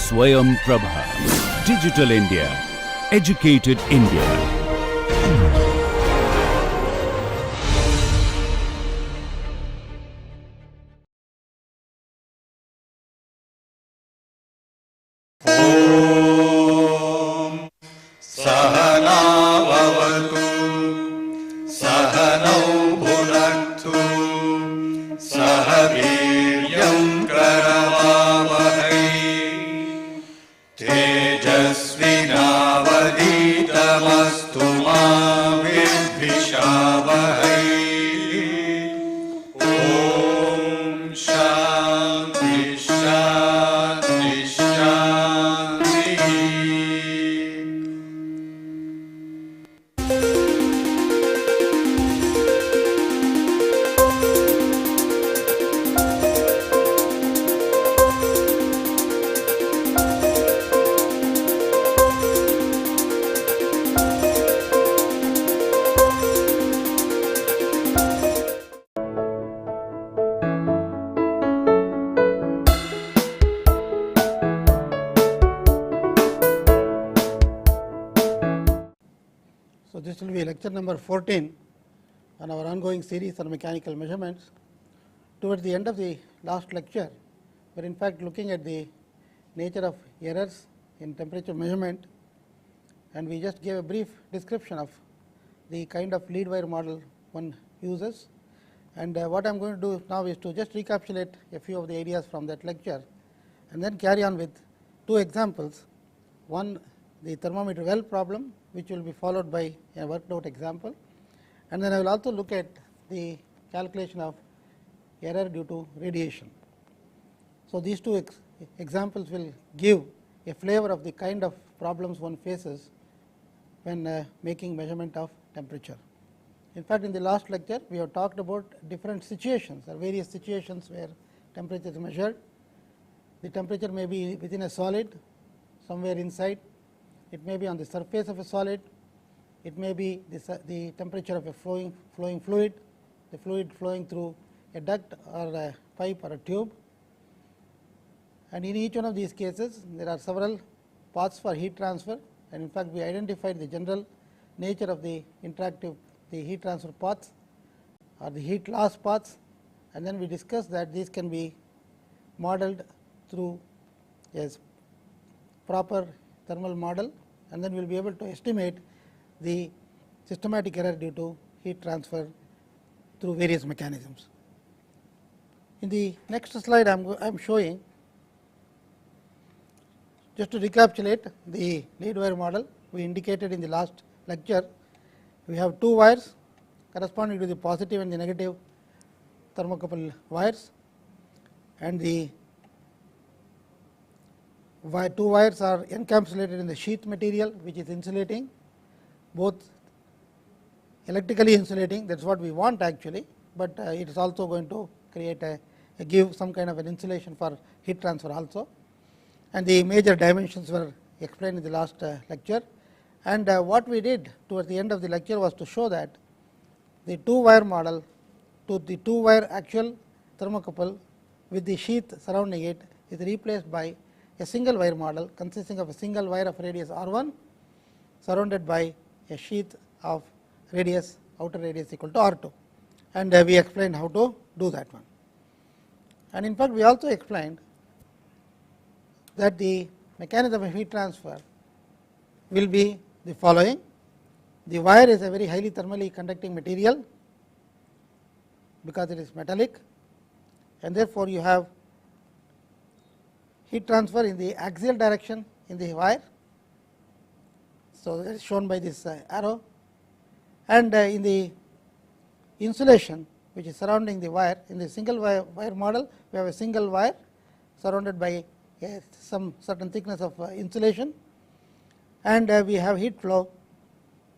SwayamPrabha. Digital India. Educated India. सहनावतु सहनौ भुनक्तु सह वीर्यं करवावहै तेजस्विनावधीतमस्तु मा विद्विषावहै। ॐ शान्ति शान्ति शान्तिः। So, this will be lecture number 14 on our ongoing series on mechanical measurements. Towards the end of the last lecture, we are in fact looking at the nature of errors in temperature measurement, and we just gave a brief description of the kind of lead wire model one uses. And what I am going to do now is to just recapitulate a few of the ideas from that lecture and then carry on with two examples. One, the thermometer well problem, which will be followed by a worked out example, and then I will also look at the calculation of error due to radiation. So, these two examples will give a flavor of the kind of problems one faces when making measurement of temperature. In fact, in the last lecture we have talked about different situations or various situations where temperature is measured. The temperature may be within a solid, somewhere inside. It may be on the surface of a solid, it may be the temperature of a flowing fluid, the fluid flowing through a duct or a pipe or a tube. And in each one of these cases there are several paths for heat transfer, and in fact we identified the general nature of the heat transfer paths or the heat loss paths, and then we discussed that these can be modeled through a proper thermal model, and then we will be able to estimate the systematic error due to heat transfer through various mechanisms. In the next slide I am showing, just to recapitulate the lead wire model we indicated in the last lecture. We have two wires corresponding to the positive and the negative thermocouple wires, and the two wires are encapsulated in the sheath material, which is insulating, both electrically insulating, that is what we want actually, but it is also going to create give some kind of an insulation for heat transfer also. And the major dimensions were explained in the last lecture, and what we did towards the end of the lecture was to show that the two wire model to the two wire actual thermocouple with the sheath surrounding it is replaced by a single wire model consisting of a single wire of radius R1 surrounded by a sheath of radius, outer radius equal to R2, and we explained how to do that one. And in fact we also explained that the mechanism of heat transfer will be the following. The wire is a very highly thermally conducting material because it is metallic, and therefore you have heat transfer in the axial direction in the wire. So, that is shown by this arrow, and in the insulation which is surrounding the wire, in the single wire model we have a single wire surrounded by some certain thickness of insulation, and we have heat flow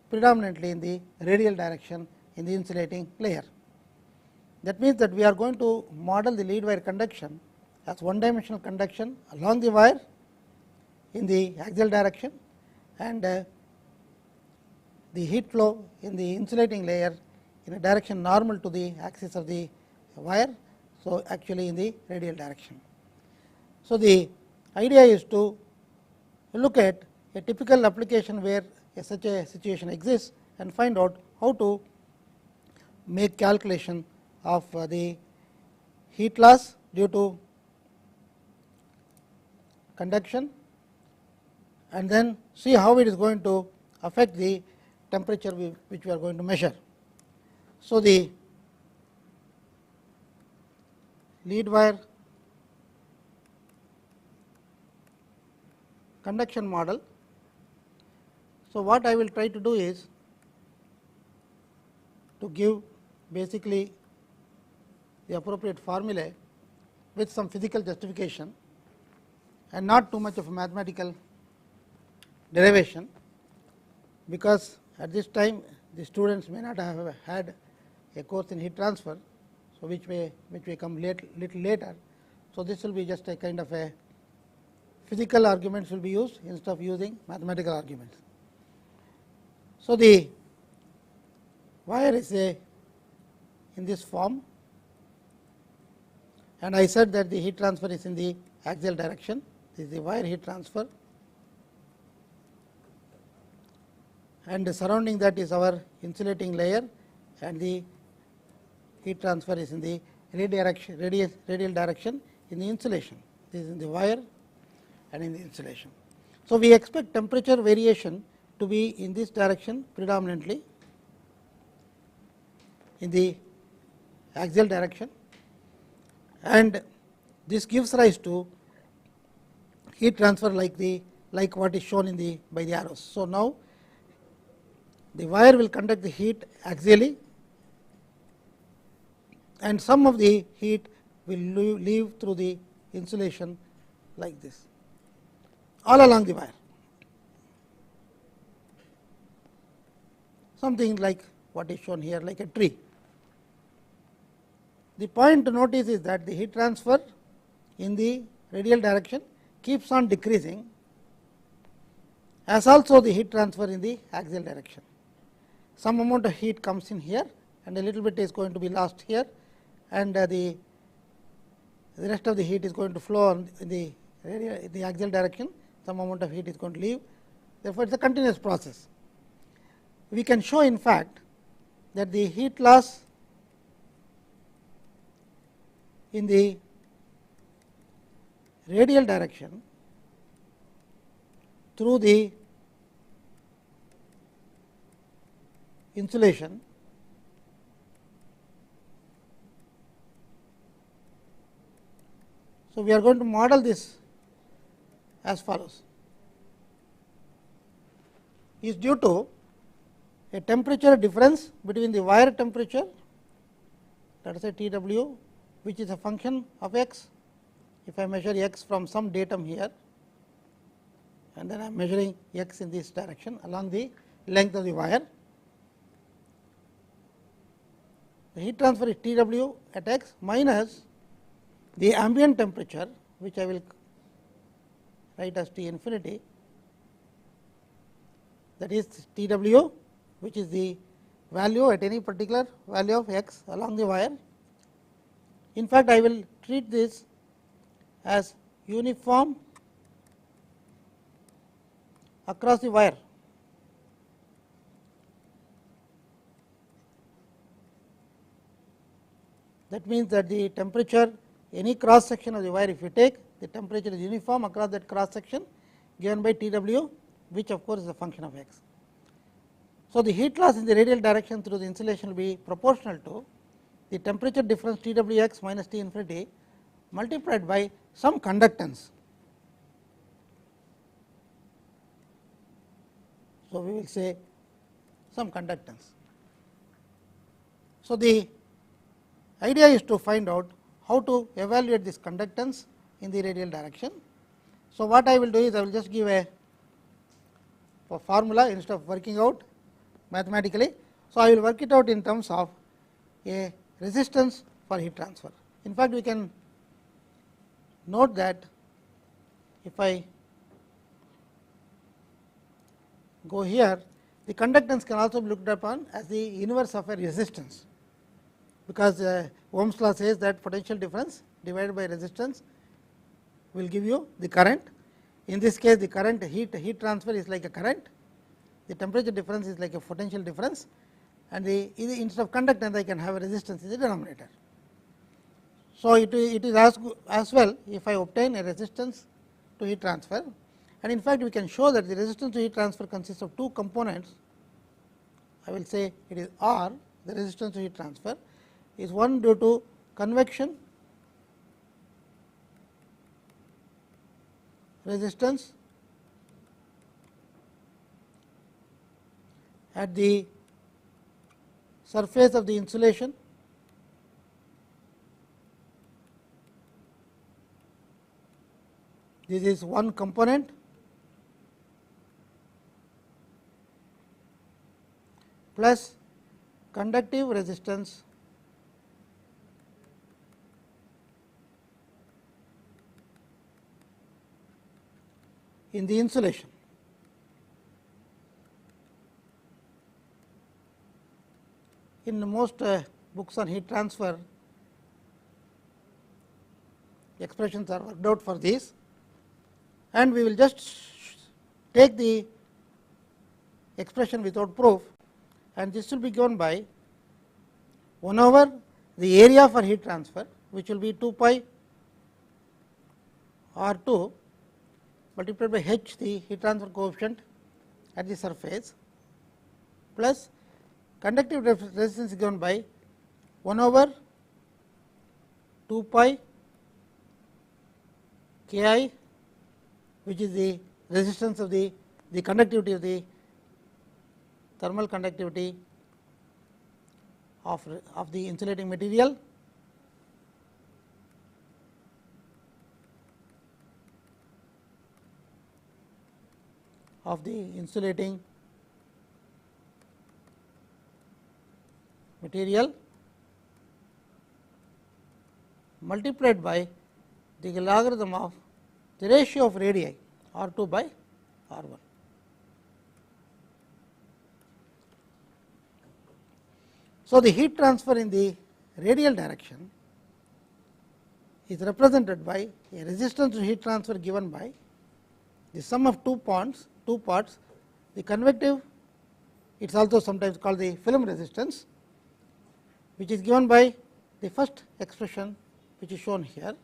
predominantly in the radial direction in the insulating layer. That means that we are going to model the lead wire conduction as one dimensional conduction along the wire in the axial direction, and the heat flow in the insulating layer in a direction normal to the axis of the wire, so actually in the radial direction. So, the idea is to look at a typical application where such a situation exists and find out how to make calculation of the heat loss due to conduction, and then see how it is going to affect the temperature which we are going to measure. So, the lead wire conduction model. So, what I will try to do is to give basically the appropriate formulae with some physical justification and not too much of a mathematical derivation, because at this time the students may not have had a course in heat transfer. So, which may come little later. So, this will be just a kind of a physical arguments will be used instead of using mathematical arguments. So, the wire is in this form, and I said that the heat transfer is in the axial direction. This is the wire heat transfer, and surrounding that is our insulating layer, and the heat transfer is in the radial direction in the insulation. This is in the wire and in the insulation. So, we expect temperature variation to be in this direction predominantly, in the axial direction, and this gives rise to heat transfer like what is shown in the by the arrows. So, now the wire will conduct the heat axially, and some of the heat will leave through the insulation like this all along the wire, something like what is shown here, like a tree. The point to notice is that the heat transfer in the radial direction keeps on decreasing, as also the heat transfer in the axial direction. Some amount of heat comes in here and a little bit is going to be lost here, and the rest of the heat is going to flow on in the axial direction. Some amount of heat is going to leave. Therefore, it is a continuous process. We can show in fact that the heat loss in the radial direction through the insulation So, we are going to model this as follows: is due to a temperature difference between the wire temperature, let us say T w, which is a function of x. If I measure x from some datum here, and then I am measuring x in this direction along the length of the wire, the heat transfer is T w at x minus the ambient temperature, which I will write as T infinity, that is T w, which is the value at any particular value of x along the wire. In fact, I will treat this as uniform across the wire. That means that the temperature, any cross section of the wire, if you take, the temperature is uniform across that cross section given by T w, which of course is a function of x. So, the heat loss in the radial direction through the insulation will be proportional to the temperature difference T w x minus T infinity multiplied by some conductance. So, we will say some conductance. So, the idea is to find out how to evaluate this conductance in the radial direction. So, what I will do is I will just give a formula instead of working out mathematically. So, I will work it out in terms of a resistance for heat transfer. In fact, we can note that if I go here, the conductance can also be looked upon as the inverse of a resistance, because Ohm's law says that potential difference divided by resistance will give you the current. In this case, the current heat transfer is like a current, the temperature difference is like a potential difference, and instead of conductance I can have a resistance in the denominator. So, it is as well if I obtain a resistance to heat transfer, and in fact we can show that the resistance to heat transfer consists of two components. I will say it is R, the resistance to heat transfer is one due to convection resistance at the surface of the insulation, this is one component, plus conductive resistance in the insulation. In most books on heat transfer, expressions are worked out for this, and we will just take the expression without proof, and this will be given by 1 over the area for heat transfer, which will be 2 pi R2 multiplied by H, the heat transfer coefficient at the surface, plus conductive resistance is given by 1 over 2 pi K I, which is the resistance of the conductivity of the thermal conductivity of the insulating material, multiplied by the logarithm of the ratio of radii R2 by R1. So, the heat transfer in the radial direction is represented by a resistance to heat transfer given by the sum of two parts, the convective, it is also sometimes called the film resistance, which is given by the first expression which is shown here,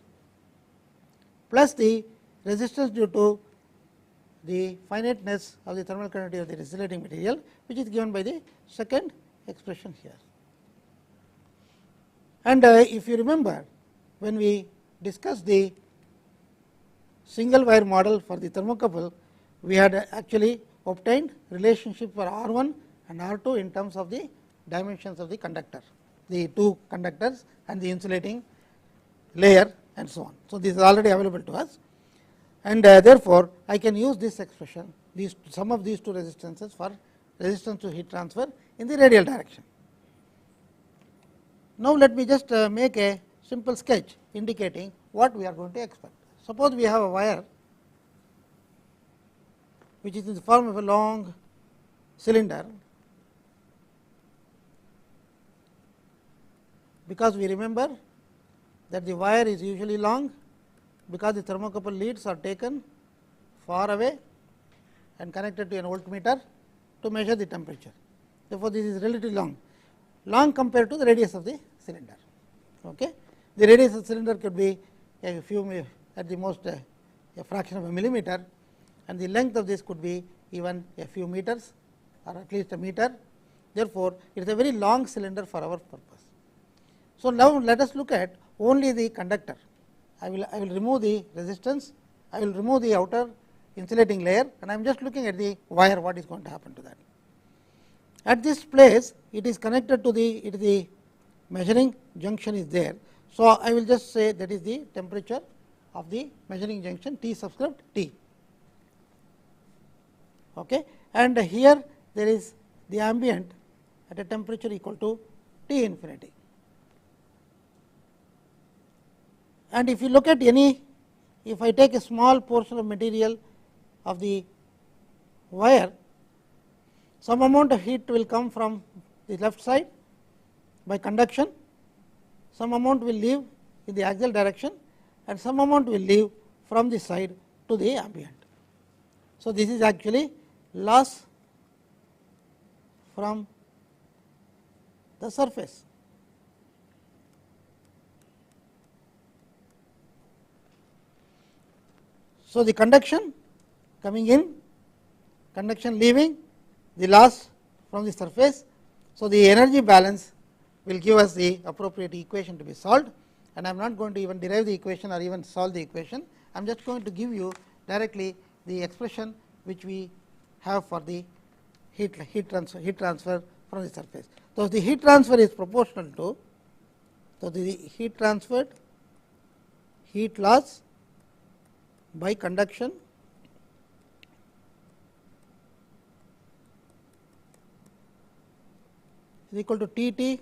plus the resistance due to the finiteness of the thermal conductivity of the insulating material, which is given by the second expression here. And if you remember, when we discussed the single wire model for the thermocouple, we had actually obtained relationship for R1 and R2 in terms of the dimensions of the conductor, the two conductors and the insulating layer and so on. So, this is already available to us, and therefore, I can use this expression, these sum of these two resistances for resistance to heat transfer in the radial direction. Now, let me just make a simple sketch indicating what we are going to expect. Suppose we have a wire which is in the form of a long cylinder, because we remember that the wire is usually long, because the thermocouple leads are taken far away and connected to an voltmeter to measure the temperature. Therefore, this is relatively long compared to the radius of the cylinder. Okay. The radius of the cylinder could be a few, at the most a fraction of a millimeter, and the length of this could be even a few meters or at least a meter. Therefore, it is a very long cylinder for our purpose. So, now let us look at only the conductor. I will remove the resistance, I will remove the outer insulating layer, and I am just looking at the wire, what is going to happen to that. At this place, it is connected to the measuring junction is there. So, I will just say that is the temperature of the measuring junction, T subscript T. Okay. And here there is the ambient at a temperature equal to T infinity. And if you look at if I take a small portion of material of the wire, some amount of heat will come from the left side by conduction, some amount will leave in the axial direction, and some amount will leave from the side to the ambient. So, this is actually loss from the surface. So, the conduction coming in, conduction leaving, the loss from the surface. So, the energy balance will give us the appropriate equation to be solved, and I am not going to even derive the equation or even solve the equation. I am just going to give you directly the expression which we have for the heat transfer from the surface. So, the heat transfer is proportional to, so the heat transferred, heat loss by conduction is equal to T t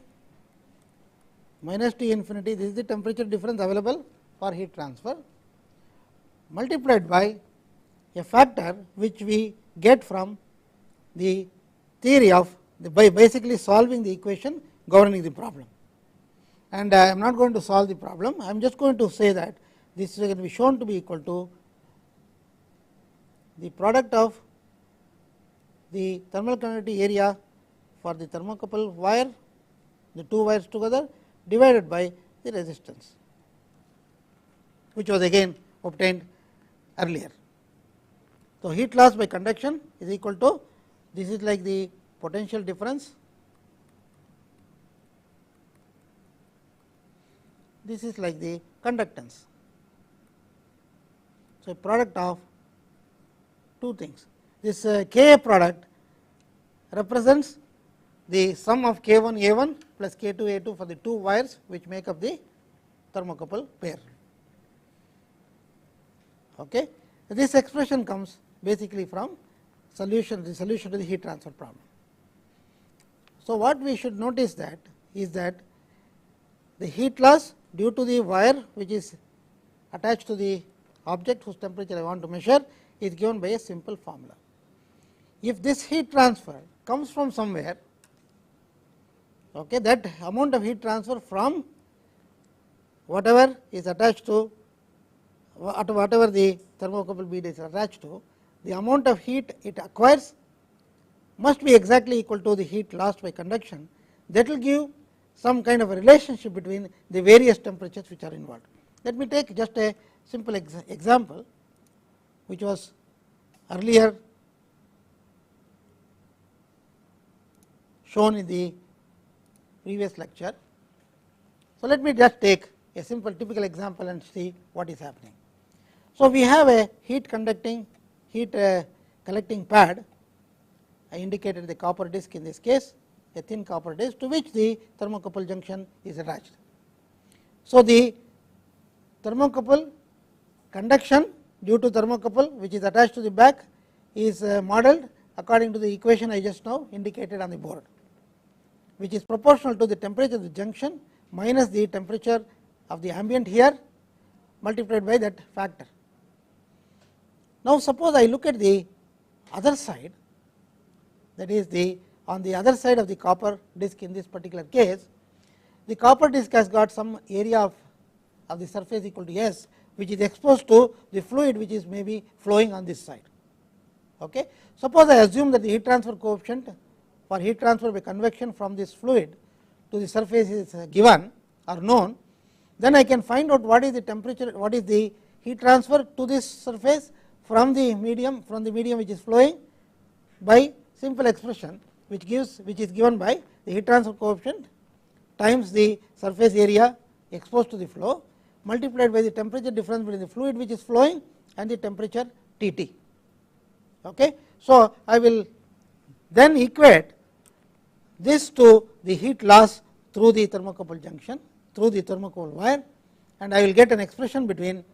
minus T infinity. This is the temperature difference available for heat transfer, multiplied by a factor which we get from the theory of by basically solving the equation governing the problem. And I am not going to solve the problem, I am just going to say that this is going to be shown to be equal to the product of the thermal conductivity area for the thermocouple wire, the two wires together, divided by the resistance, which was again obtained earlier. So, heat loss by conduction is equal to, this is like the potential difference, this is like the conductance. So, product of two things. This Ka product represents the sum of K1 A1 plus K2 A2 for the two wires which make up the thermocouple pair. Okay. This expression comes basically from the solution to the heat transfer problem. So, what we should notice that is that the heat loss due to the wire which is attached to the object whose temperature I want to measure is given by a simple formula. If this heat transfer comes from somewhere, okay, that amount of heat transfer from whatever is attached to whatever the thermocouple bead is attached to, the amount of heat it acquires must be exactly equal to the heat lost by conduction. That will give some kind of a relationship between the various temperatures which are involved. Let me take just a simple example which was earlier shown in the previous lecture. So, let me just take a simple typical example and see what is happening. So, we have a heat collecting pad. I indicated the copper disc in this case, a thin copper disc to which the thermocouple junction is attached. So, the thermocouple conduction due to thermocouple which is attached to the back is modeled according to the equation I just now indicated on the board, which is proportional to the temperature of the junction minus the temperature of the ambient here multiplied by that factor. Now, suppose I look at the other side, that is on the other side of the copper disc in this particular case, the copper disc has got some area of the surface equal to S, which is exposed to the fluid which is maybe flowing on this side. Okay. Suppose I assume that the heat transfer coefficient for heat transfer by convection from this fluid to the surface is given or known, then I can find out what is the temperature, what is the heat transfer to this surface from the medium which is flowing by simple expression which is given by the heat transfer coefficient times the surface area exposed to the flow multiplied by the temperature difference between the fluid which is flowing and the temperature T t. Okay. So, I will then equate this to the heat loss through the thermocouple junction, through the thermocouple wire, and I will get an expression between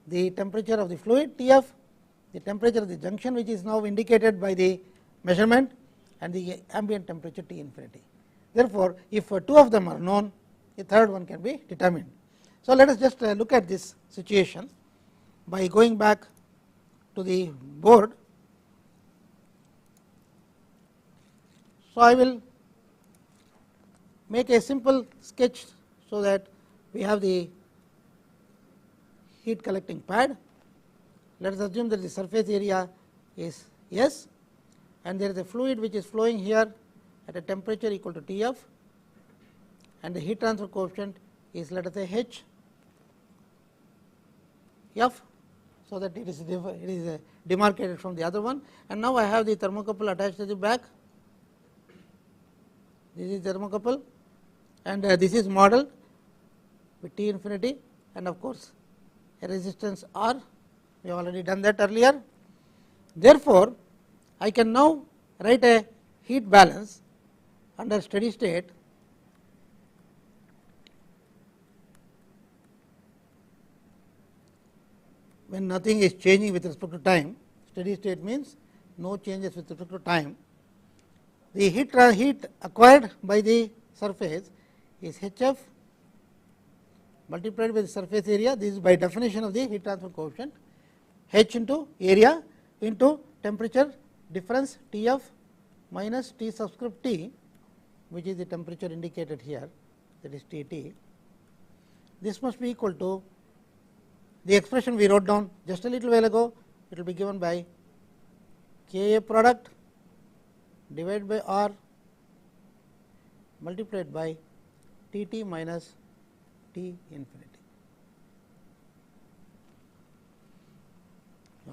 the temperature of the fluid T f, the temperature of the junction which is now indicated by the measurement, and the ambient temperature T infinity. Therefore, if two of them are known, the third one can be determined. So, let us just look at this situation by going back to the board. So, I will make a simple sketch so that we have the heat collecting pad. let us assume that the surface area is S and there is a fluid which is flowing here at a temperature equal to T f, and the heat transfer coefficient is, let us say, H f, so that it is demarcated from the other one. And now I have the thermocouple attached to the back. This is thermocouple, and this is modeled with T infinity, and of course, a resistance R. We have already done that earlier. Therefore, I can now write a heat balance under steady state when nothing is changing with respect to time. Steady state means no changes with respect to time. The heat acquired by the surface is H f multiplied by the surface area. This is by definition of the heat transfer coefficient, H into area into temperature difference T f minus T subscript T, which is the temperature indicated here, that is T T. This must be equal to the expression we wrote down just a little while ago. It will be given by K A product divided by R multiplied by T T minus T infinity.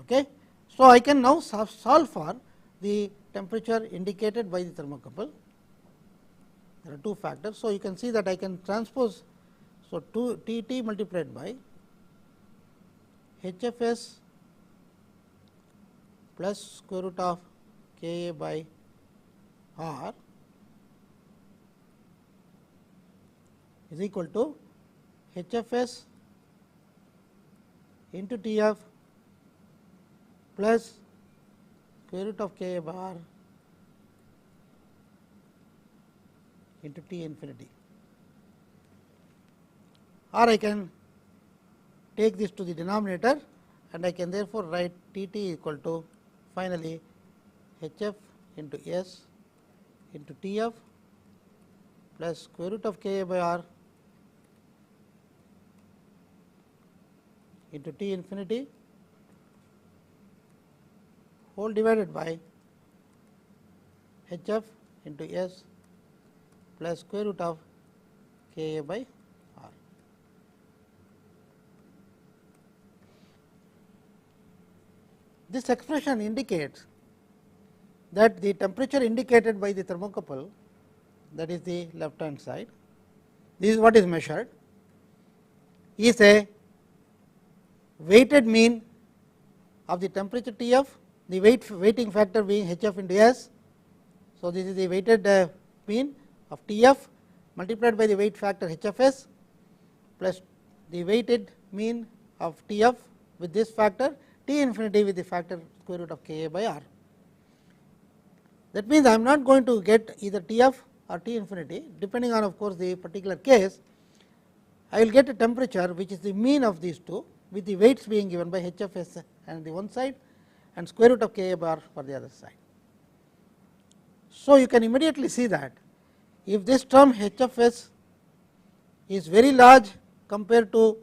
Okay. So, I can now solve for the temperature indicated by the thermocouple. There are two factors. So, you can see that I can transpose. So, T T multiplied by H f s plus square root of K A by R is equal to H f s into T f plus square root of K A by R into T infinity. Or I can take this to the denominator, and I can therefore write T T equal to finally H f into S into T f plus square root of K A by R into T infinity whole divided by H f into S plus square root of K A by R. This expression indicates that the temperature indicated by the thermocouple, that is the left hand side, this is what is measured, is a weighted mean of the temperature T f, the weighting factor being H f into S. So, this is the weighted mean of T f multiplied by the weight factor H f s plus the weighted mean of T f with this factor T infinity with the factor square root of K A by R. That means, I am not going to get either T f or T infinity, depending on, of course, the particular case. I will get a temperature which is the mean of these two, with the weights being given by H f s on the one side and square root of K A by R for the other side. So, you can immediately see that if this term H f s is very large compared to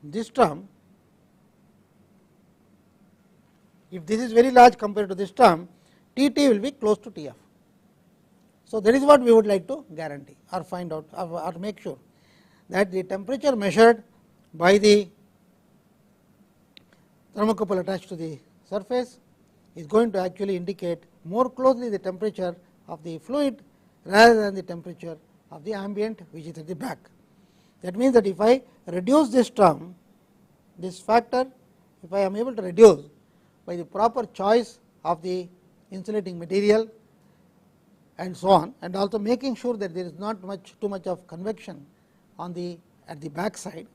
this term, if this is very large compared to this term, T T will be close to T f. So, that is what we would like to guarantee or find out or make sure that the temperature measured by the thermocouple attached to the surface is going to actually indicate more closely the temperature of the fluid rather than the temperature of the ambient, which is at the back. That means, that if I reduce this term, this factor, if I am able to reduce by the proper choice of the insulating material and so on, and also making sure that there is not too much of convection on the at the back side,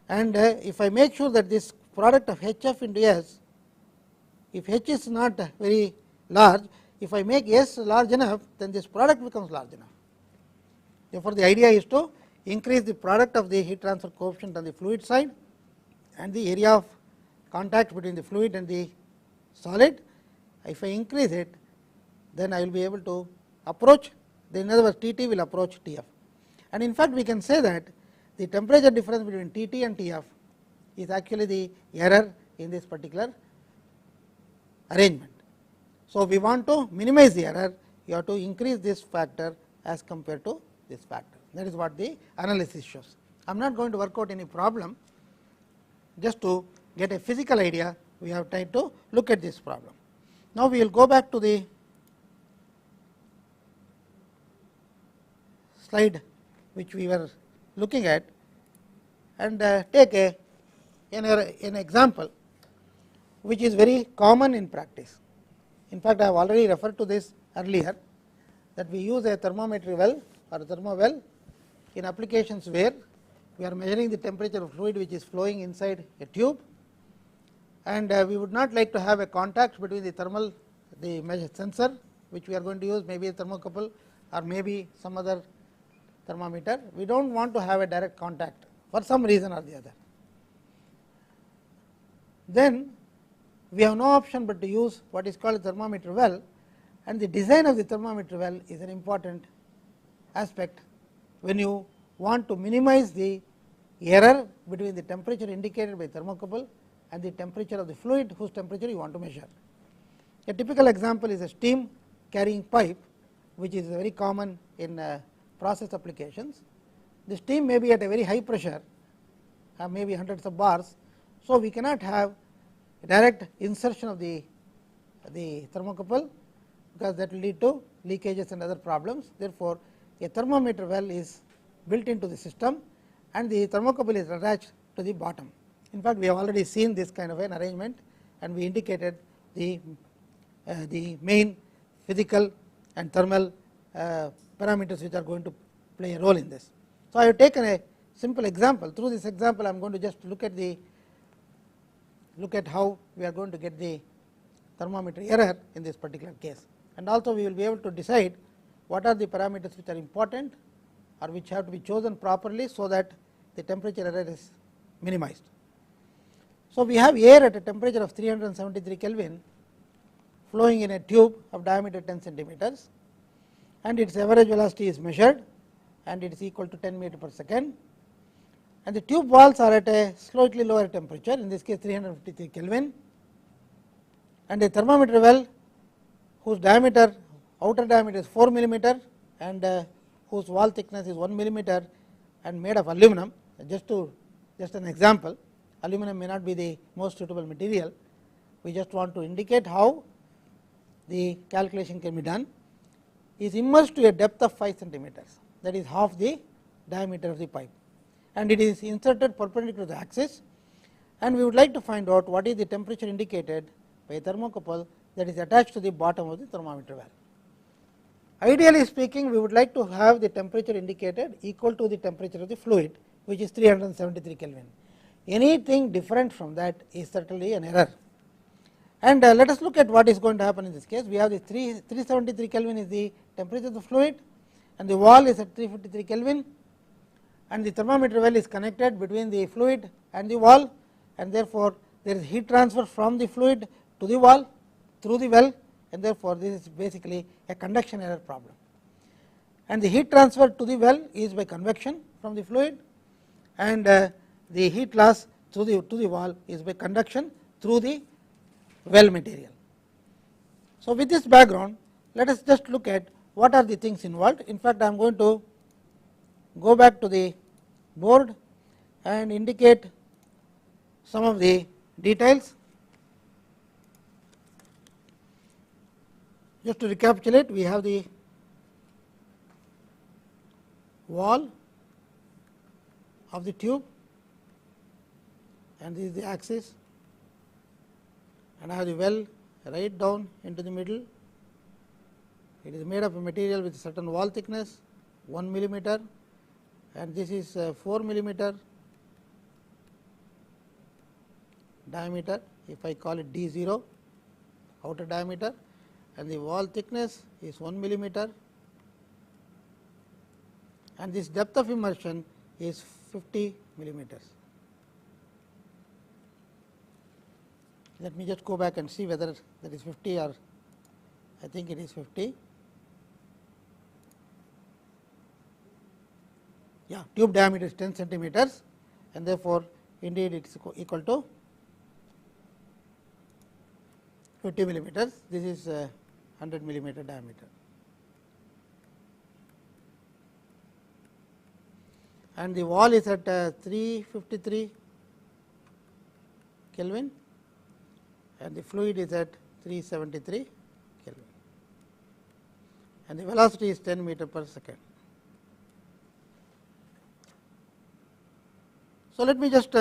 and if I make sure that this product of H f into S, if H is not very large, if I make S large enough, then this product becomes large enough. Therefore, the idea is to increase the product of the heat transfer coefficient on the fluid side and the area of contact between the fluid and the solid. If I increase it, then I will be able to approach, in other words, T T will approach T f. And in fact, we can say that the temperature difference between T T and T f is actually the error in this particular arrangement. So, we want to minimize the error, you have to increase this factor as compared to this factor. That is what the analysis shows. I am not going to work out any problem, just to get a physical idea we have tried to look at this problem. Now, we will go back to the slide which we were looking at and take an example which is very common in practice. In fact, I have already referred to this earlier, that we use a thermometry well or a thermo well in applications where we are measuring the temperature of fluid which is flowing inside a tube, and we would not like to have a contact between the measure sensor which we are going to use, maybe a thermocouple or maybe some other thermometer. We do not want to have a direct contact for some reason or the other. Then we have no option but to use what is called a thermometer well, and the design of the thermometer well is an important aspect when you want to minimize the error between the temperature indicated by thermocouple and the temperature of the fluid whose temperature you want to measure. A typical example is a steam carrying pipe, which is very common in process applications. The steam may be at a very high pressure, maybe hundreds of bars. So, we cannot have a direct insertion of the thermocouple, because that will lead to leakages and other problems. Therefore, a thermometer well is built into the system and the thermocouple is attached to the bottom. In fact, we have already seen this kind of an arrangement and we indicated the main physical and thermal parameters which are going to play a role in this. So, I have taken a simple example. Through this example, I am going to just look at how we are going to get the thermometer error in this particular case, and also we will be able to decide what are the parameters which are important or which have to be chosen properly, so that the temperature error is minimized. So, we have air at a temperature of 373 Kelvin flowing in a tube of diameter 10 centimeters, and its average velocity is measured and it is equal to 10 meter per second, and the tube walls are at a slightly lower temperature, in this case 353 Kelvin, and a thermometer well whose outer diameter is 4 millimeter and whose wall thickness is 1 millimeter and made of aluminum. Just an example, aluminum may not be the most suitable material, we just want to indicate how the calculation can be done, is immersed to a depth of 5 centimeters, that is half the diameter of the pipe, and it is inserted perpendicular to the axis, and we would like to find out what is the temperature indicated by a thermocouple that is attached to the bottom of the thermometer well. Ideally speaking, we would like to have the temperature indicated equal to the temperature of the fluid, which is 373 Kelvin. Anything different from that is certainly an error. And let us look at what is going to happen in this case. We have the 373 Kelvin is the temperature of the fluid, and the wall is at 353 Kelvin, and the thermometer well is connected between the fluid and the wall, and therefore, there is heat transfer from the fluid to the wall through the well, and therefore, this is basically a conduction error problem. And the heat transfer to the well is by convection from the fluid, and the heat loss to the wall is by conduction through the well material. So, with this background, let us just look at what are the things involved. In fact, I am going to go back to the board and indicate some of the details. Just to recapitulate, we have the wall of the tube, and this is the axis, and I have the well right down into the middle. It is made of a material with a certain wall thickness 1 millimeter, and this is 4 millimeter diameter, if I call it D0 outer diameter, and the wall thickness is 1 millimeter, and this depth of immersion is 50 millimeters. Let me just go back and see whether that is 50 or I think it is 50. Yeah, tube diameter is 10 centimeters, and therefore, indeed it is equal to 50 millimeters, this is 100 millimeter diameter. And the wall is at 353 Kelvin and the fluid is at 373 Kelvin and the velocity is 10 meter per second. So, let me just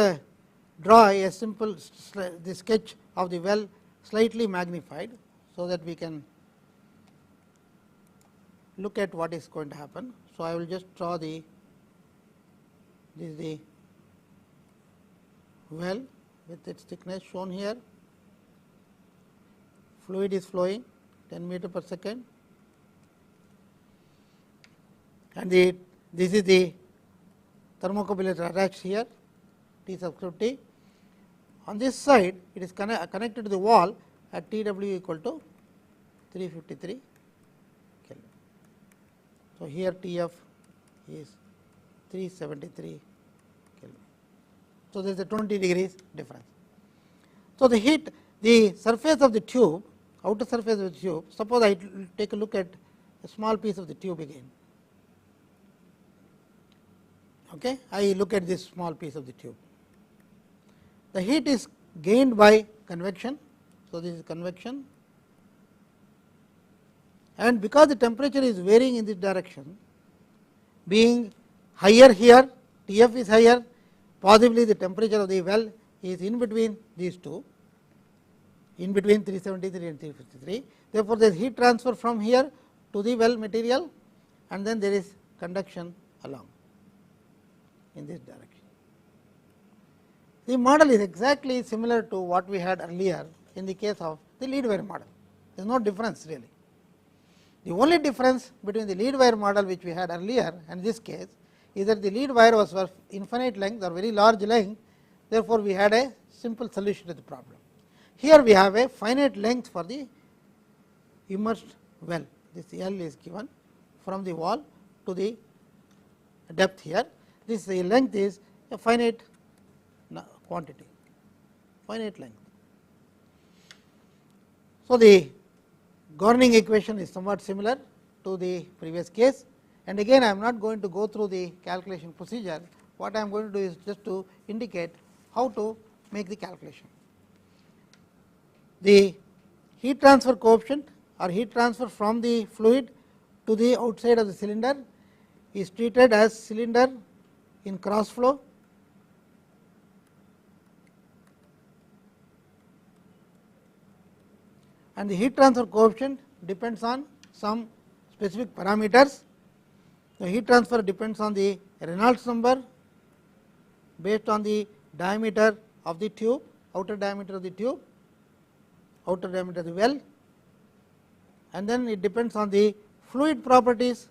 draw a simple the sketch of the well slightly magnified, so that we can look at what is going to happen. So, I will just draw this is the well with its thickness shown here, fluid is flowing 10 meter per second and this is the thermocouple attached here T subscript T. On this side it is connected to the wall at T W equal to 353 Kelvin. So, here T F is 373 Kelvin. So, there is a 20 degrees difference. So, the surface of the tube, outer surface of the tube, suppose I take a look at a small piece of the tube again. Okay, I look at this small piece of the tube. The heat is gained by convection. So, this is convection and because the temperature is varying in this direction, being higher here, T F is higher, possibly the temperature of the well is in between these two, in between 373 and 353. Therefore, there is heat transfer from here to the well material and then there is conduction along in this direction. The model is exactly similar to what we had earlier in the case of the lead wire model. There is no difference really. The only difference between the lead wire model which we had earlier and this case is that the lead wire was of infinite length or very large length. Therefore, we had a simple solution to the problem. Here we have a finite length for the immersed well. This L is given from the wall to the depth here. This length is a finite quantity, finite length. So, the governing equation is somewhat similar to the previous case and again I am not going to go through the calculation procedure. What I am going to do is just to indicate how to make the calculation. The heat transfer coefficient or heat transfer from the fluid to the outside of the cylinder is treated as cylinder in cross flow and the heat transfer coefficient depends on some specific parameters. The heat transfer depends on the Reynolds number based on the diameter of the tube, outer diameter of the tube, outer diameter of the well, and then it depends on the fluid properties.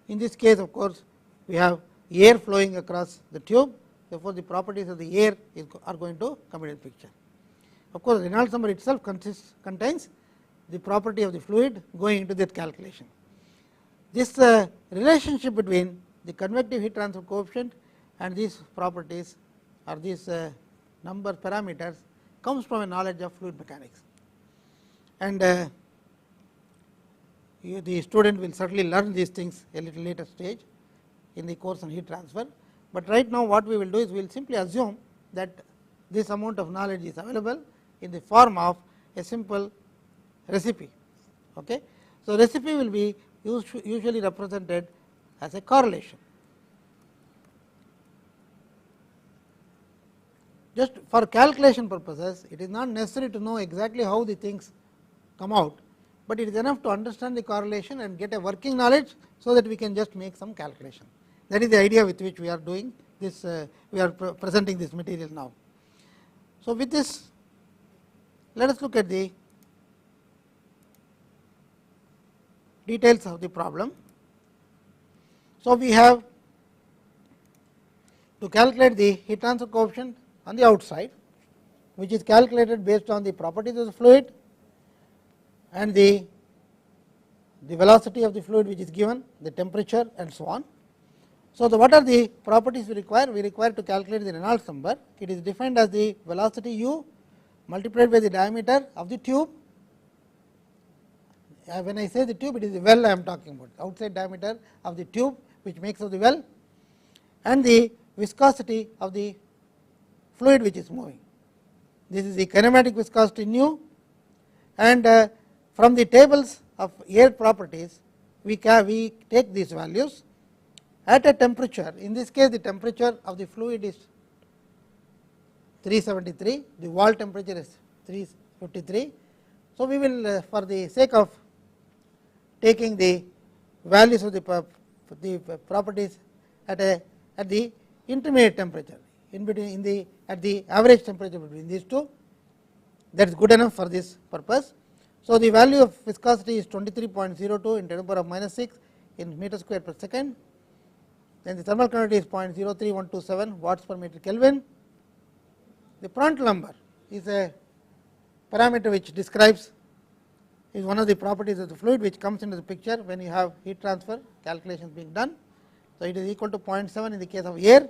In this case, of course, we have air flowing across the tube. Therefore, the properties of the air are going to come into the picture. Of course, Reynolds number itself contains the property of the fluid going into that calculation. This relationship between the convective heat transfer coefficient and these properties or these number parameters comes from a knowledge of fluid mechanics. And the student will certainly learn these things a little later stage in the course on heat transfer. But right now what we will do is we will simply assume that this amount of knowledge is available in the form of a simple recipe. Okay. So, recipe will be usually represented as a correlation. Just for calculation purposes, it is not necessary to know exactly how the things come out, but it is enough to understand the correlation and get a working knowledge, so that we can just make some calculation. That is the idea with which we are doing this, we are presenting this material now. So, with this, let us look at the details of the problem. So, we have to calculate the heat transfer coefficient on the outside, which is calculated based on the properties of the fluid and the velocity of the fluid which is given, the temperature and so on. So, what are the properties we require? We require to calculate the Reynolds number. It is defined as the velocity u multiplied by the diameter of the tube. When I say the tube, it is the well I am talking about, outside diameter of the tube which makes up the well, and the viscosity of the fluid which is moving. This is the kinematic viscosity nu, and from the tables of air properties we take these values at a temperature. In this case, the temperature of the fluid is 373, the wall temperature is 353. So, we will for the sake of taking the values of the properties at the intermediate temperature, in between at the average temperature between these two, that is good enough for this purpose. So, the value of viscosity is 23.02 in 10 to the power of -6 in meter square per second. Then the thermal conductivity is 0.03127 watts per meter Kelvin. The Prandtl number is a parameter which describes, is one of the properties of the fluid which comes into the picture when you have heat transfer calculations being done. So, it is equal to 0.7 in the case of air,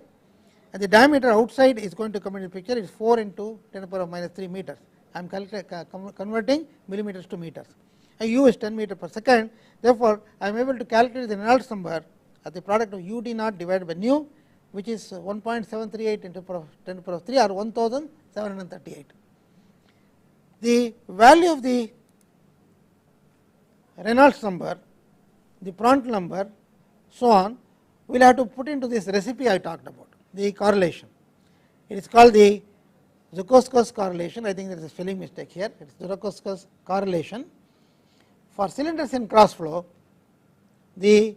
and the diameter outside is going to come into the picture. It is 4 into 10 to the power of -3 meters. I am converting millimeters to meters, and u is 10 meter per second. Therefore, I am able to calculate the Reynolds number as the product of u d naught divided by nu, which is 1.738 into 10 to the power of 3 or 1738. The value of the Reynolds number, the Prandtl number, so on, we will have to put into this recipe I talked about, the correlation. It is called the Zukowski's correlation. I think there is a spelling mistake here. It is Zukowski's correlation. For cylinders in cross flow, the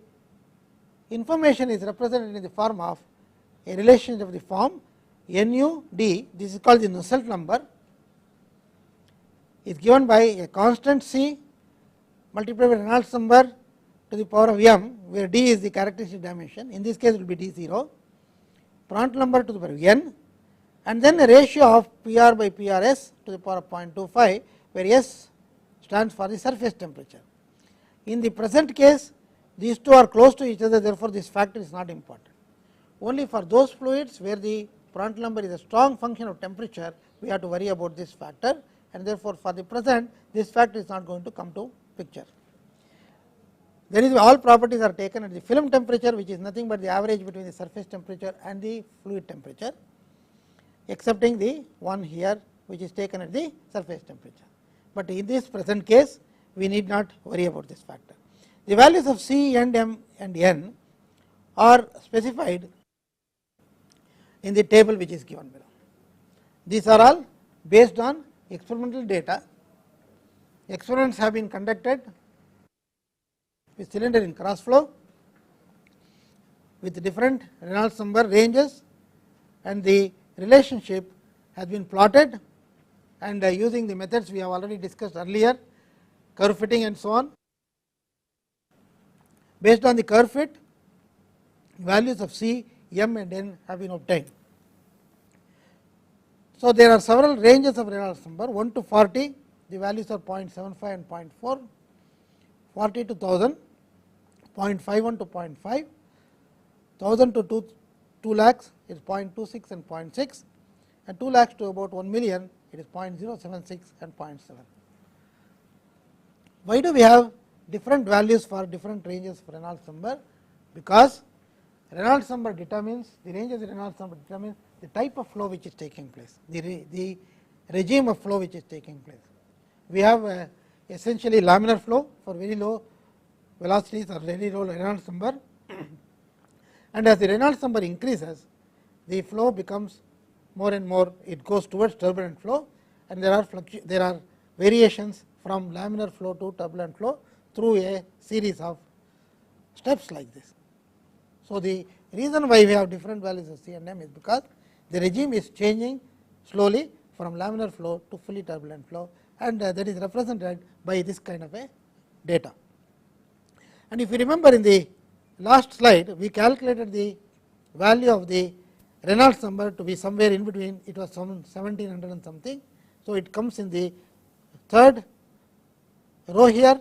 information is represented in the form of a relationship of the form nu d. This is called the Nusselt number. Is given by a constant c multiplied by Reynolds number to the power of m, where d is the characteristic dimension. In this case, it will be d0. Prandtl number to the power of n, and then a ratio of Pr by Prs to the power of 0.25, where S stands for the surface temperature. In the present case, these two are close to each other, therefore, this factor is not important. Only for those fluids where the Prandtl number is a strong function of temperature, we have to worry about this factor, and therefore, for the present this factor is not going to come to picture. There is all properties are taken at the film temperature, which is nothing but the average between the surface temperature and the fluid temperature, excepting the one here which is taken at the surface temperature. But in this present case, we need not worry about this factor. The values of C and M and N are specified in the table which is given below. These are all based on experimental data. Experiments have been conducted with cylinder in cross flow with different Reynolds number ranges, and the relationship has been plotted, and using the methods we have already discussed earlier, curve fitting and so on. Based on the curve fit, values of C, M and N have been obtained. So, there are several ranges of Reynolds number 1 to 40, the values are 0.75 and 0.4, 40 to 1000, 0.51 to 0.5, 1000 to 2 lakhs is 0.26 and 0.6, and 2 lakhs to about 1 million it is 0.076 and 0.7. Why do we have different values for different ranges of Reynolds number? Because Reynolds number determines, the range of the Reynolds number determines the type of flow which is taking place, the regime of flow which is taking place. We have essentially laminar flow for very low velocities or very low Reynolds number, and as the Reynolds number increases, the flow becomes more and more, it goes towards turbulent flow, and there are variations from laminar flow to turbulent flow through a series of steps like this. So, the reason why we have different values of C and M is because the regime is changing slowly from laminar flow to fully turbulent flow, and that is represented by this kind of a data. And if you remember in the last slide, we calculated the value of the Reynolds number to be somewhere in between, it was some 1700 and something. So, it comes in the third row here,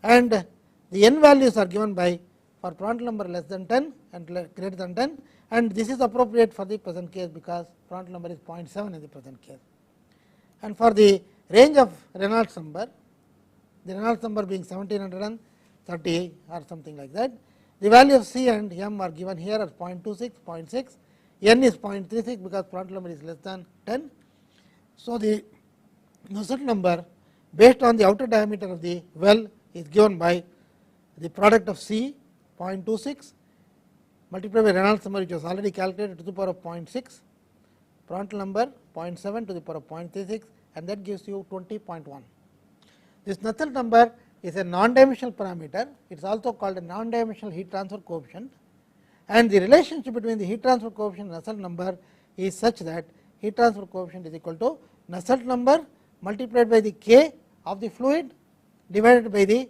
and the N values are given by for Prandtl number less than 10 and greater than 10, and this is appropriate for the present case because Prandtl number is 0.7 in the present case. And for the range of Reynolds number, the Reynolds number being 1730 or something like that, the value of C and M are given here as 0.26, 0.6, N is 0.36 because Prandtl number is less than 10. So, the Nusselt number based on the outer diameter of the well is given by the product of C 0.26 multiplied by Reynolds number, which was already calculated, to the power of 0.6, Prandtl number 0.7 to the power of 0.36, and that gives you 20.1. This Nusselt number is a non-dimensional parameter. It is also called a non-dimensional heat transfer coefficient, and the relationship between the heat transfer coefficient and Nusselt number is such that heat transfer coefficient is equal to Nusselt number multiplied by the K of the fluid divided by the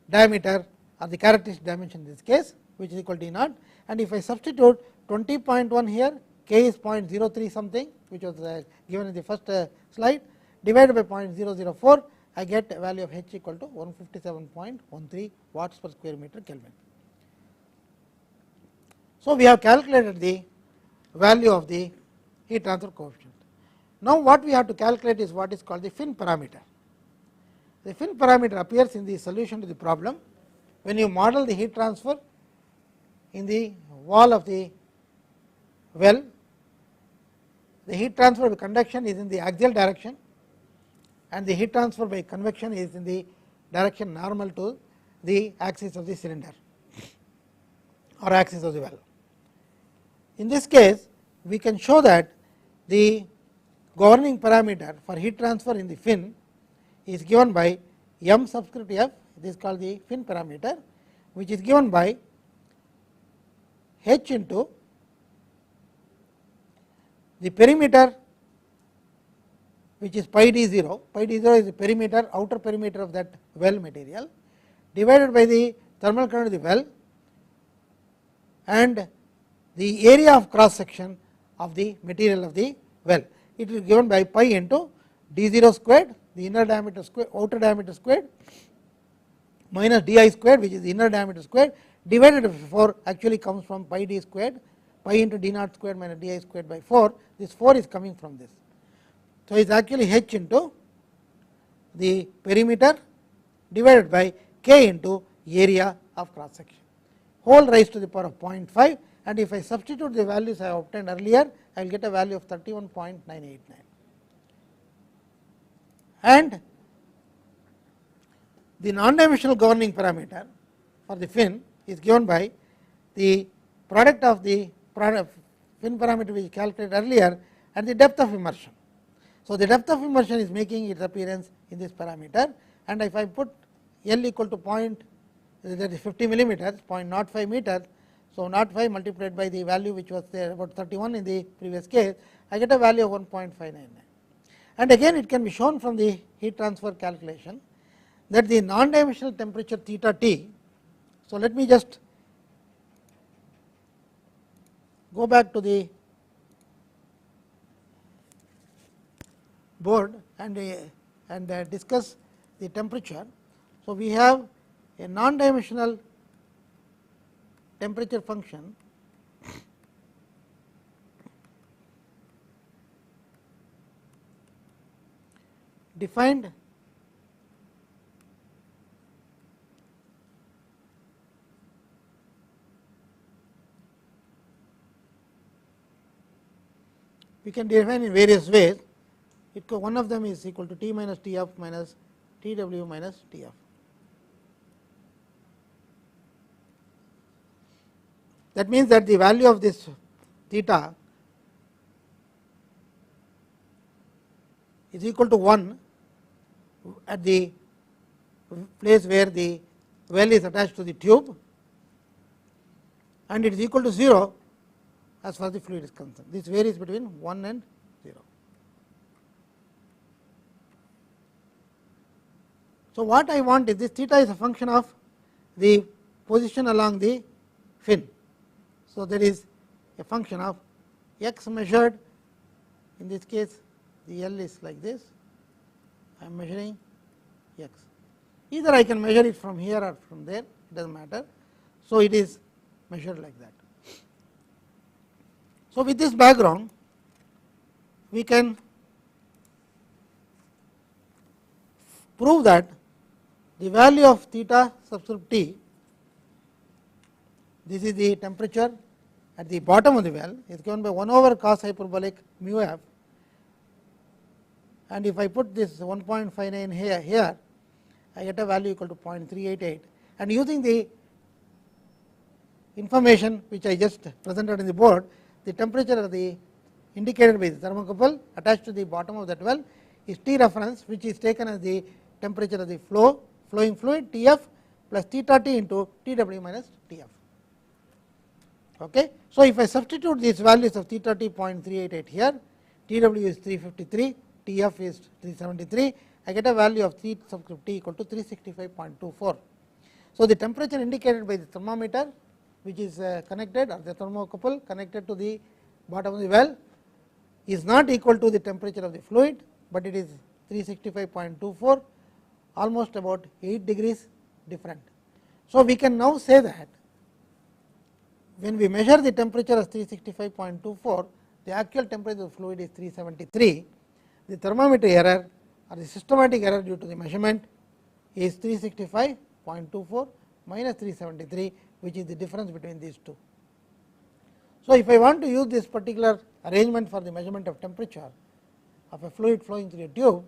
diameter or the characteristic dimension in this case, which is equal to D naught. And if I substitute 20.1 here, K is 0.03 something, which was given in the first slide, divided by 0.004, I get a value of H equal to 157.13 watts per square meter Kelvin. So, we have calculated the value of the heat transfer coefficient. Now, what we have to calculate is what is called the fin parameter. The fin parameter appears in the solution to the problem when you model the heat transfer in the wall of the well. The heat transfer by conduction is in the axial direction, and the heat transfer by convection is in the direction normal to the axis of the cylinder or axis of the well. In this case, we can show that the governing parameter for heat transfer in the fin is given by M subscript F. This is called the fin parameter, which is given by H into the perimeter, which is pi d0. Pi d0 is the perimeter, outer perimeter of that well material, divided by the thermal current of the well and the area of cross section of the material of the well. It is given by pi into d0 squared, the inner diameter squared, outer diameter squared, minus di squared, which is the inner diameter squared, divided by 4, actually comes from pi d squared, pi into d naught squared minus di squared by 4. This 4 is coming from this. So, it is actually H into the perimeter divided by K into area of cross section, whole raised to the power of 0.5, and if I substitute the values I have obtained earlier, I will get a value of 31.989. And the non-dimensional governing parameter for the fin is given by the product of the fin parameter which is calculated earlier and the depth of immersion. So, the depth of immersion is making its appearance in this parameter, and if I put L equal to that is 50 millimeters, 0.05 meters. So, 0.5 multiplied by the value which was there about 31 in the previous case, I get a value of 1.599. And again it can be shown from the heat transfer calculation that the non-dimensional temperature theta T. So, let me just go back to the board and discuss the temperature. So, we have a non-dimensional temperature function defined we can define in various ways. One of them is equal to T minus Tf minus Tw minus Tf. That means that the value of this theta is equal to 1 at the place where the well is attached to the tube, and it is equal to 0 as far as the fluid is concerned. This varies between 1 and 0. So, what I want is this theta is a function of the position along the fin. So, there is a function of x measured, in this case the L is like this, I am measuring x. Either I can measure it from here or from there, it does not matter. So, it is measured like that. So, with this background, we can prove that the value of theta subscript t, this is the temperature at the bottom of the well, is given by 1 over cos hyperbolic mu f, and if I put this 1.59 here, I get a value equal to 0.388, and using the information which I just presented in the board, the temperature of the indicated by the thermocouple attached to the bottom of that well is T reference, which is taken as the temperature of the flowing fluid T f plus theta t into T w minus T f. Okay. So, if I substitute these values of theta t 0.388 here, T w is 353, T f is 373, I get a value of T subscript t equal to 365.24. So, the temperature indicated by the thermometer which is connected, or the thermocouple connected to the bottom of the well, is not equal to the temperature of the fluid, but it is 365.24, almost about 8 degrees different. So, we can now say that when we measure the temperature as 365.24, the actual temperature of the fluid is 373. The thermometer error or the systematic error due to the measurement is 365.24 minus 373, which is the difference between these two. So, if I want to use this particular arrangement for the measurement of temperature of a fluid flowing through a tube,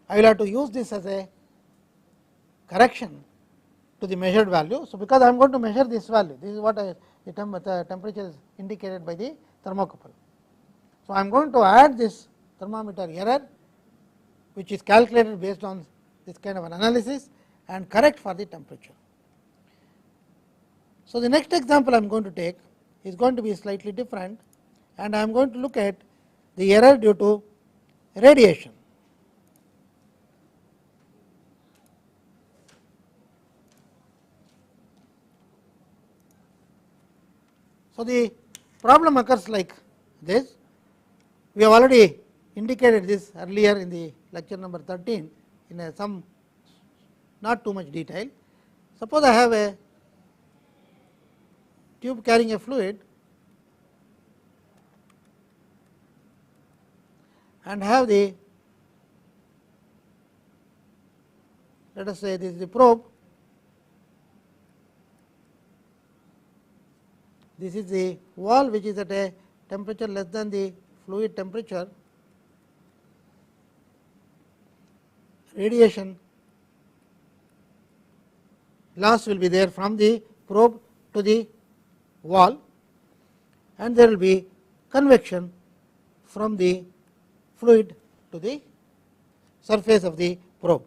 I will have to use this as a correction to the measured value. So, because I am going to measure this value, this is what the temperature is indicated by the thermocouple. So, I am going to add this thermometer error, which is calculated based on this kind of an analysis, and correct for the temperature. So, the next example I am going to take is going to be slightly different, and I am going to look at the error due to radiation. So, the problem occurs like this. We have already indicated this earlier in the lecture number 13 in some not too much detail. Suppose I have a tube carrying a fluid and have the, let us say this is the probe, this is the wall which is at a temperature less than the fluid temperature. Radiation loss will be there from the probe to the wall, and there will be convection from the fluid to the surface of the probe.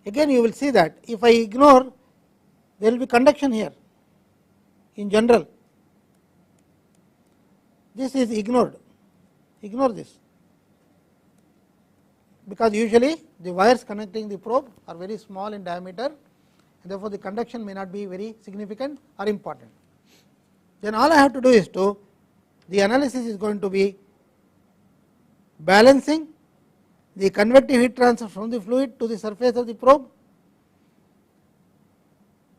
Again you will see that if I ignore, there will be conduction here in general. This is ignored, ignore this, because usually the wires connecting the probe are very small in diameter, and therefore, the conduction may not be very significant or important. Then all I have to do is the analysis is going to be balancing the convective heat transfer from the fluid to the surface of the probe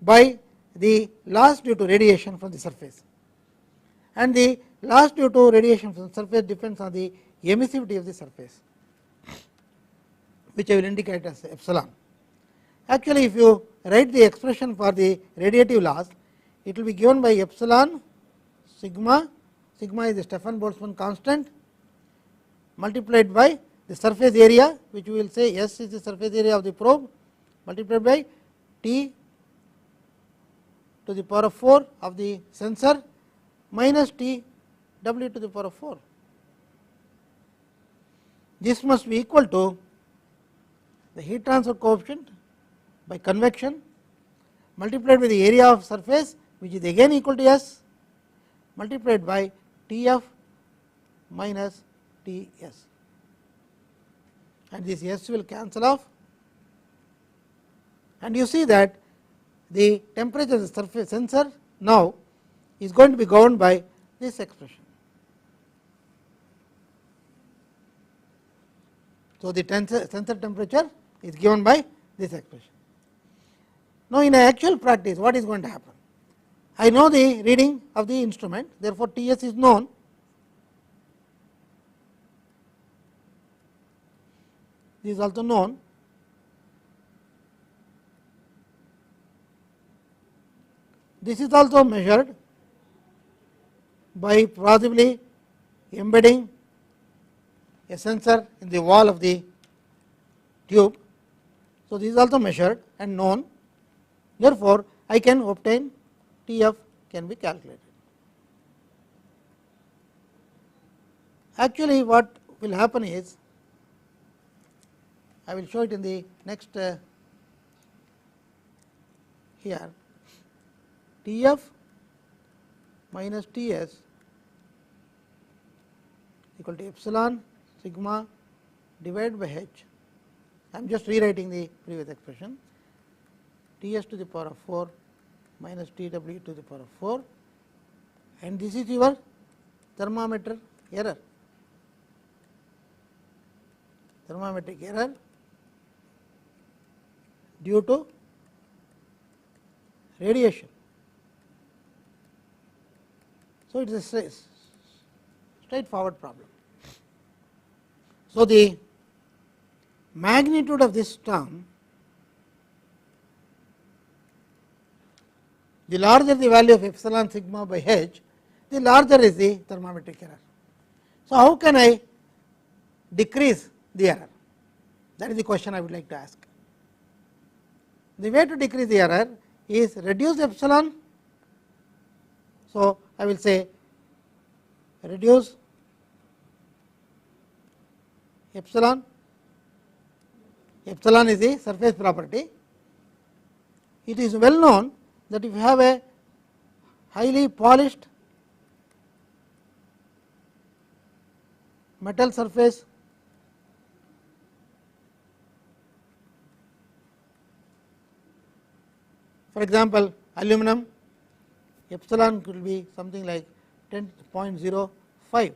by the loss due to radiation from the surface, and the loss due to radiation from the surface depends on the emissivity of the surface, which I will indicate as epsilon. Actually, if you write the expression for the radiative loss, it will be given by epsilon sigma, sigma is the Stefan Boltzmann constant, multiplied by the surface area, which we will say S is the surface area of the probe, multiplied by T to the power of 4 of the sensor minus T W to the power of 4. This must be equal to the heat transfer coefficient by convection multiplied by the area of surface, which is again equal to S, multiplied by T f minus T s, and this S will cancel off, and you see that the temperature of the surface sensor now is going to be governed by this expression. So, the sensor temperature is given by this expression. Now, in actual practice, what is going to happen? I know the reading of the instrument, therefore, T s is known. This is also known. This is also measured by possibly embedding a sensor in the wall of the tube. So, this is also measured and known. Therefore, I can obtain T f can be calculated. Actually, what will happen is, I will show it in the next here, T f minus T s equal to epsilon sigma divided by h. I am just rewriting the previous expression, T s to the power of 4 minus T w to the power of 4, and this is your thermometer error, thermometric error due to radiation. So, it is a straightforward problem. So, the magnitude of this term, the larger the value of epsilon sigma by h, the larger is the thermometric error. So, how can I decrease the error? That is the question I would like to ask. The way to decrease the error is reduce epsilon. So, I will say reduce epsilon. Epsilon is the surface property. It is well known that if you have a highly polished metal surface, for example, aluminum, epsilon could be something like 10.05.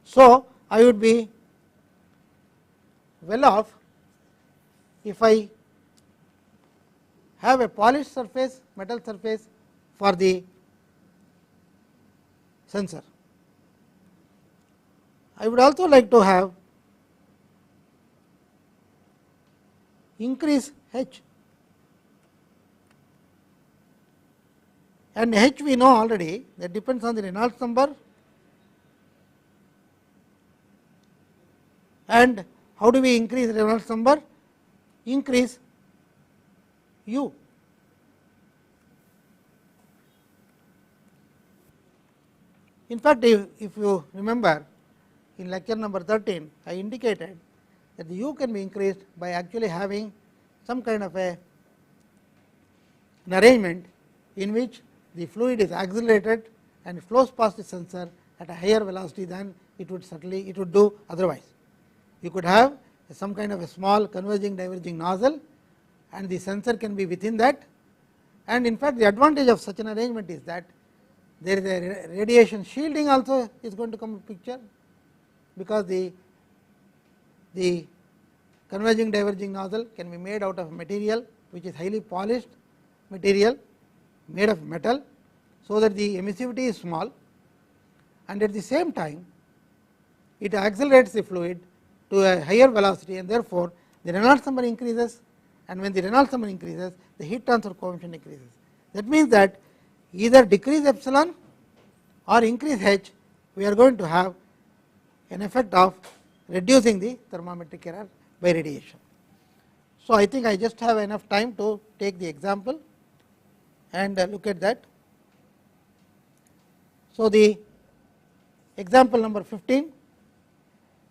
So, I would be well off if I have a polished surface, metal surface for the sensor. I would also like to have increase h, and h we know already, that depends on the Reynolds number, and how do we increase Reynolds number? Increase u. In fact, if you remember, in lecture number 13, I indicated that the u can be increased by actually having some kind of an arrangement in which the fluid is accelerated and flows past the sensor at a higher velocity than it would do otherwise. You could have some kind of a small converging diverging nozzle, and the sensor can be within that, and in fact, the advantage of such an arrangement is that there is a radiation shielding also is going to come into picture, because the converging diverging nozzle can be made out of material which is highly polished material made of metal, so that the emissivity is small, and at the same time it accelerates the fluid to a higher velocity, and therefore, the Reynolds number increases, and when the Reynolds number increases, the heat transfer coefficient increases. That means that either decrease epsilon or increase h, we are going to have an effect of reducing the thermometric error by radiation. So, I think I just have enough time to take the example and look at that. So, the example number 15,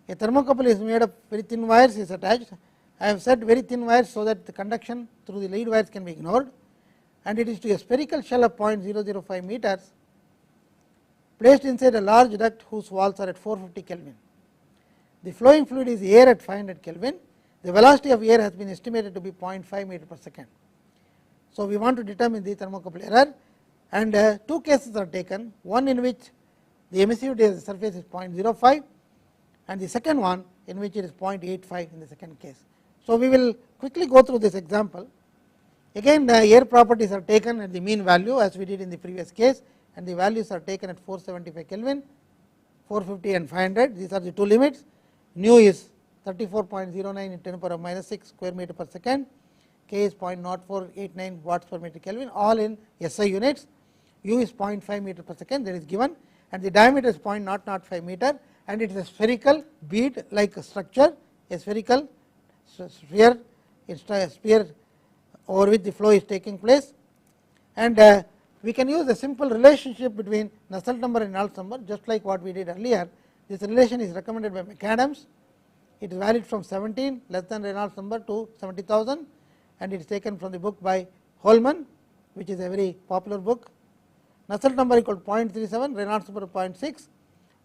a thermocouple is made of very thin wires is attached. I have said very thin wires, so that the conduction through the lead wires can be ignored, and it is to a spherical shell of 0.005 meters placed inside a large duct whose walls are at 450 Kelvin. The flowing fluid is air at 500 Kelvin. The velocity of air has been estimated to be 0.5 meter per second. So, we want to determine the thermocouple error, and two cases are taken, one in which the emissivity of the surface is 0.05, and the second one in which it is 0.85 in the second case. So, we will quickly go through this example Again the air properties are taken at the mean value as we did in the previous case, and the values are taken at 475 Kelvin, 450 and 500. These are the two limits. Nu is 34.09 in 10 power minus 6 square meter per second, K is 0.0489 watts per meter Kelvin, all in SI units. U is 0.5 meter per second, that is given, and the diameter is 0.005 meter, and it is a spherical bead like structure, a spherical sphere, sphere over which the flow is taking place. And we can use a simple relationship between Nusselt number and Reynolds number, just like what we did earlier. This relation is recommended by McAdams. It is valid from 17 less than Reynolds number to 70,000, and it is taken from the book by Holman, which is a very popular book. Nusselt number equal to 0.37, Reynolds number 0.6,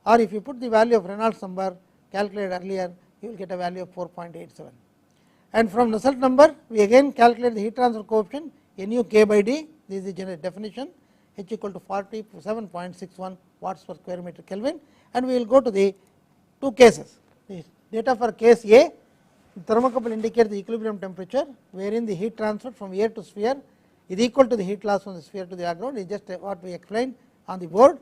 or if you put the value of Reynolds number calculated earlier, you will get a value of 4.87. And from Nusselt number, we again calculate the heat transfer coefficient Nu K by D. This is the general definition, H equal to 47.61 watts per square meter Kelvin, and we will go to the two cases. The data for case A, the thermocouple indicates the equilibrium temperature, wherein the heat transfer from air to sphere is equal to the heat loss from the sphere to the air ground. It is just what we explained on the board.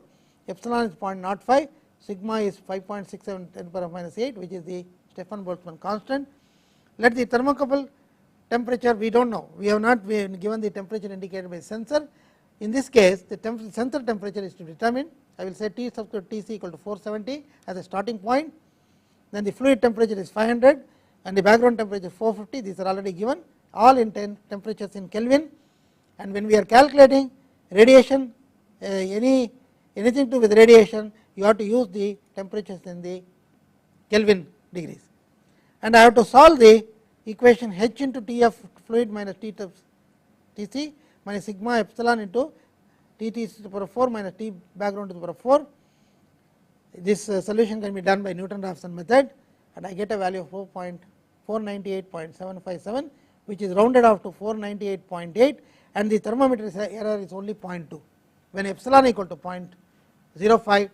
Epsilon is 0.05, sigma is 5.67 10 to the power minus 8, which is the Stefan Boltzmann constant. Let the thermocouple temperature, we do not know, we have not been given the temperature indicated by sensor. In this case, the sensor temperature is to determine. I will say T subscript Tc equal to 470 as a starting point. Then the fluid temperature is 500 and the background temperature 450. These are already given, all in temperatures in Kelvin. And when we are calculating radiation, anything to do with radiation, you have to use the temperatures in the Kelvin degrees. And I have to solve the equation H into T of fluid minus T of Tc minus sigma epsilon into T T to the power 4 minus T background to the power 4. This solution can be done by Newton-Raphson method, and I get a value of 498.757, which is rounded off to 498.8, and the thermometer error is only 0.2. When epsilon equal to 0.05,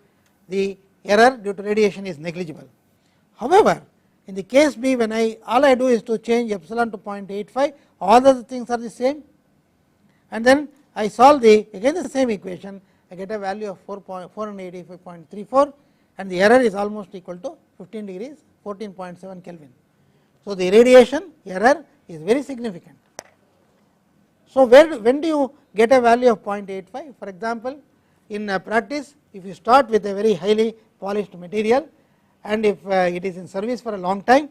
the error due to radiation is negligible. However, in the case B, when all I do is to change epsilon to 0.85, all other things are the same, and then I solve again the same equation, I get a value of 485.34, and the error is almost equal to 15 degrees, 14.7 Kelvin. So the radiation error is very significant. So when do you get a value of 0.85? For example, in practice, if you start with a very highly polished material, and if it is in service for a long time,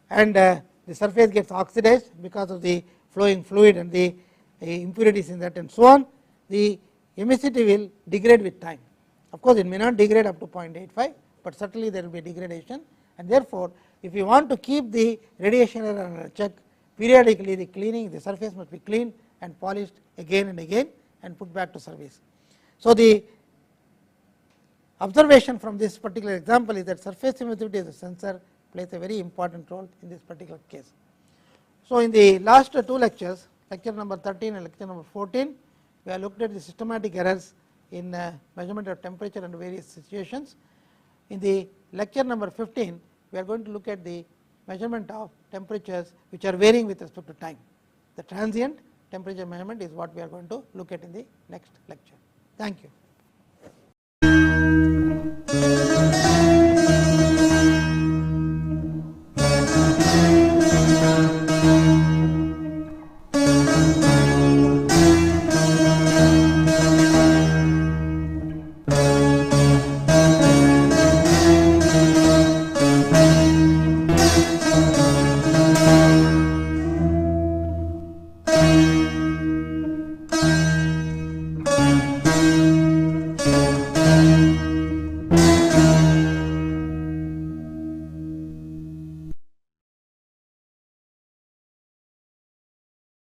and the surface gets oxidized because of the flowing fluid and the impurities in that and so on, the emissivity will degrade with time. Of course, it may not degrade up to 0.85, but certainly there will be degradation, and therefore, if you want to keep the radiation error under check, periodically the surface must be cleaned and polished again and again and put back to service. So the observation from this particular example is that surface emissivity as a sensor plays a very important role in this particular case. So in the last two lectures, lecture number 13 and lecture number 14, we have looked at the systematic errors in measurement of temperature under various situations. In the lecture number 15, we are going to look at the measurement of temperatures which are varying with respect to time. The transient temperature measurement is what we are going to look at in the next lecture. Thank you.